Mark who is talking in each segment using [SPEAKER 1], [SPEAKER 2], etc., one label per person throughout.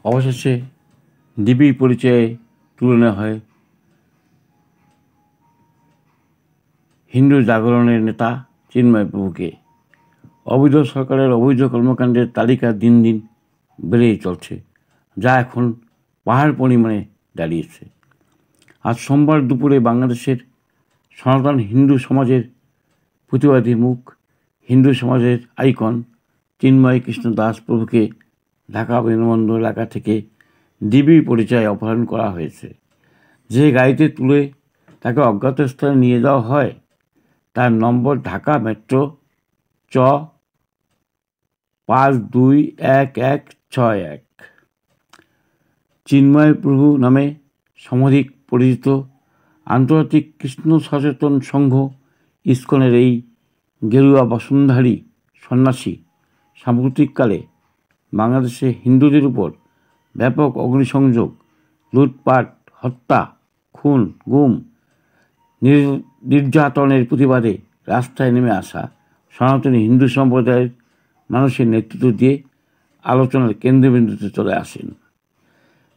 [SPEAKER 1] অবশেষে ডিবি পরিচয়ে তুলে নেওয়া হয় হিন্দু জাগরণের নেতা চিন্ময় প্রভুকে। অবৈধ সরকারের অবৈধ কর্মকাণ্ডের তালিকা দিন দিন বেড়েই চলছে, যা এখন পাহাড় পরিমাণে দাঁড়িয়েছে। আজ সোমবার দুপুরে বাংলাদেশের সনাতন হিন্দু সমাজের প্রতিবাদী মুখ, হিন্দু সমাজের আইকন চিন্ময় কৃষ্ণ দাস প্রভুকে ঢাকা বিমানবন্দর এলাকা থেকে ডিবি পরিচয়ে অপহরণ করা হয়েছে। যে গাড়িতে তুলে তাকে অজ্ঞাত স্থানে নিয়ে যাওয়া হয় তার নম্বর ঢাকা মেট্রো চ 521161। চিন্ময় প্রভু নামে সমধিক পরিচিত আন্তর্জাতিক কৃষ্ণ সচেতন সংঘ ইসকনের এই গেরুয়া বসনধারী সন্ন্যাসী সাম্প্রতিককালে বাংলাদেশে হিন্দুদের উপর ব্যাপক অগ্নিসংযোগ, লুটপাট, হত্যা, খুন, গুম, নির্যাতনের প্রতিবাদে রাস্তায় নেমে আসা সনাতনী হিন্দু সম্প্রদায়ের মানুষের নেতৃত্ব দিয়ে আলোচনার কেন্দ্রবিন্দুতে চলে আসেন।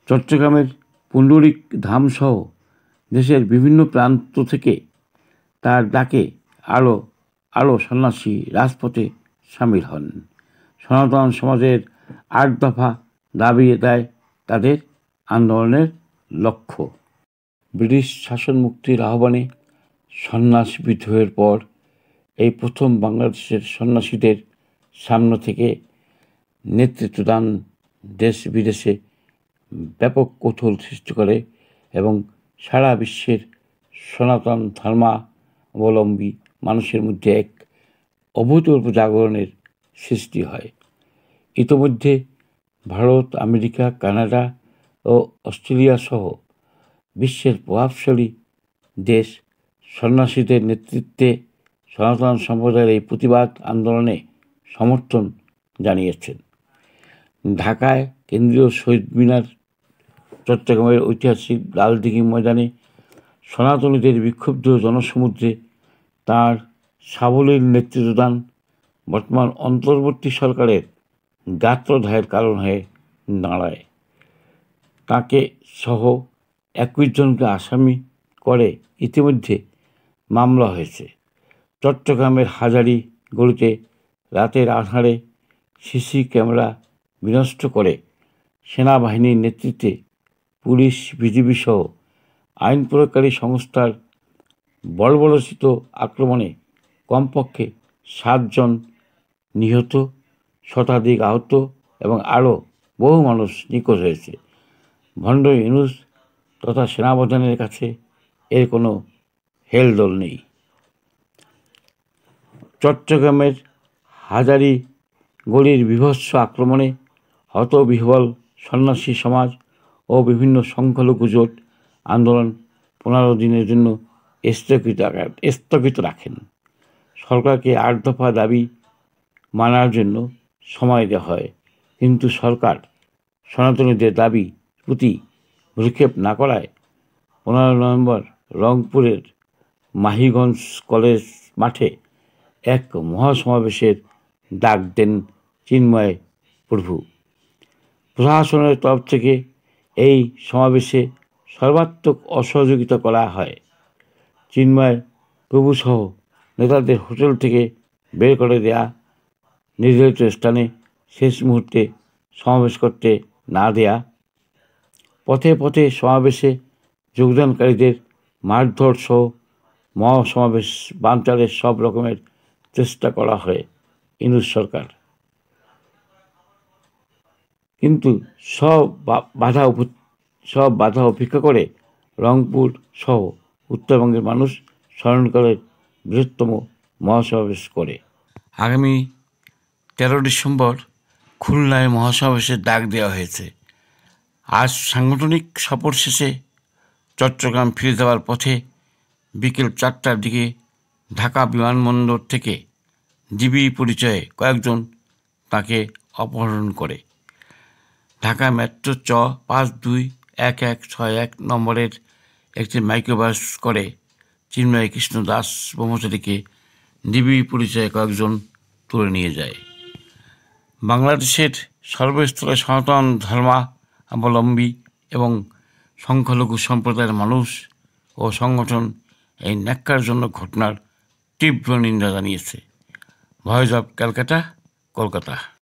[SPEAKER 1] চট্টগ্রামের পুণ্ডরিক ধামসহ দেশের বিভিন্ন প্রান্ত থেকে তার ডাকে আরও সন্ন্যাসী রাজপথে সামিল হন। সনাতন সমাজের 8 দফা দাবি দেয় তাদের আন্দোলনের লক্ষ্য। ব্রিটিশ শাসন মুক্তির আহ্বানে সন্ন্যাস বিদ্রোহের পর এই প্রথম বাংলাদেশের সন্ন্যাসীদের সামনে থেকে নেতৃত্বদান দেশ বিদেশে ব্যাপক কৌতূহল সৃষ্টি করে এবং সারা বিশ্বের সনাতন ধর্মাবলম্বী মানুষের মধ্যে এক অভূতপূর্ব জাগরণের সৃষ্টি হয়। ইতোমধ্যে ভারত, আমেরিকা, কানাডা ও অস্ট্রেলিয়া সহ বিশ্বের প্রভাবশালী দেশ সন্ন্যাসীদের নেতৃত্বে সনাতন সম্প্রদায়ের এই প্রতিবাদ আন্দোলনে সমর্থন জানিয়েছেন। ঢাকায় কেন্দ্রীয় শহীদ মিনার, চট্টগ্রামের ঐতিহাসিক লালদিঘি ময়দানে সনাতনীদের বিক্ষুব্ধ জনসমুদ্রে তাঁর সাবলীল নেতৃত্বদান বর্তমান অন্তর্বর্তী সরকারের গাত্রদাহের কারণ হয়ে দাঁড়ায়। তাকে সহ 21 জনকে আসামি করে ইতিমধ্যে মামলা হয়েছে। চট্টগ্রামের হাজারী গলিতে রাতের আঁধারে সিসি ক্যামেরা বিনষ্ট করে সেনাবাহিনীর নেতৃত্বে পুলিশ, বিজিবি সহ আইন প্রয়োগকারী সংস্থার বর্বরোচিত আক্রমণে কমপক্ষে 7 জন নিহত, শতাধিক আহত এবং আরও বহু মানুষ নিখোঁজ হয়েছে। ভণ্ড ইউনূস তথা সেনাপ্রধানের কাছে এর কোনো হেলদোল নেই। চট্টগ্রামের হাজারী গলির বীভৎস আক্রমণে হতবিহ্বল সন্ন্যাসী সমাজ ও বিভিন্ন সংখ্যালঘু জোট আন্দোলন 15 দিনের জন্য স্থগিত রাখেন। সরকারকে 8 দফা দাবি মানার জন্য সময় দেওয়া হয়, কিন্তু সরকার সনাতনীদের দাবি প্রতি ভ্রুক্ষেপ না করায় 15 নভেম্বর রংপুরের মাহিগঞ্জ কলেজ মাঠে এক মহাসমাবেশের ডাক দেন চিন্ময় প্রভু। প্রশাসনের তরফ থেকে এই সমাবেশে সর্বাত্মক অসহযোগিতা করা হয়। চিন্ময় প্রভু সহ নেতাদের হোটেল থেকে বের করে দেয়া, নির্ধারিত স্থানে শেষ মুহূর্তে সমাবেশ করতে না দেয়া, পথে পথে সমাবেশে যোগদানকারীদের মারধর সহ মহাসমাবেশ বানচালের সব রকমের চেষ্টা করা হয় ইউনূস সরকার। কিন্তু সব বাধা উপেক্ষা করে রংপুর সহ উত্তরবঙ্গের মানুষ স্মরণকালের বৃহত্তম মহাসমাবেশ করে। আগামী 13 ডিসেম্বর খুলনায় মহাসমাবেশের ডাক দেওয়া হয়েছে। আজ সাংগঠনিক সফর শেষে চট্টগ্রাম ফিরে যাওয়ার পথে বিকেল 4টার দিকে ঢাকা বিমানবন্দর থেকে ডিবি পরিচয়ে কয়েকজন তাকে অপহরণ করে ঢাকা মেট্রো চ 521161 নম্বরের একটি মাইক্রোবাস করে চিন্ময় কৃষ্ণ দাস ব্রহ্মচারীকে ডিবি পরিচয়ে কয়েকজন তুলে নিয়ে যায়। বাংলাদেশের সর্বস্তরে সনাতন অবলম্বী এবং সংখ্যালঘু সম্প্রদায়ের মানুষ ও সংগঠন এই ন্যাক্কারজনক ঘটনার তীব্র নিন্দা জানিয়েছে। Voice of Calcutta, Kolkata.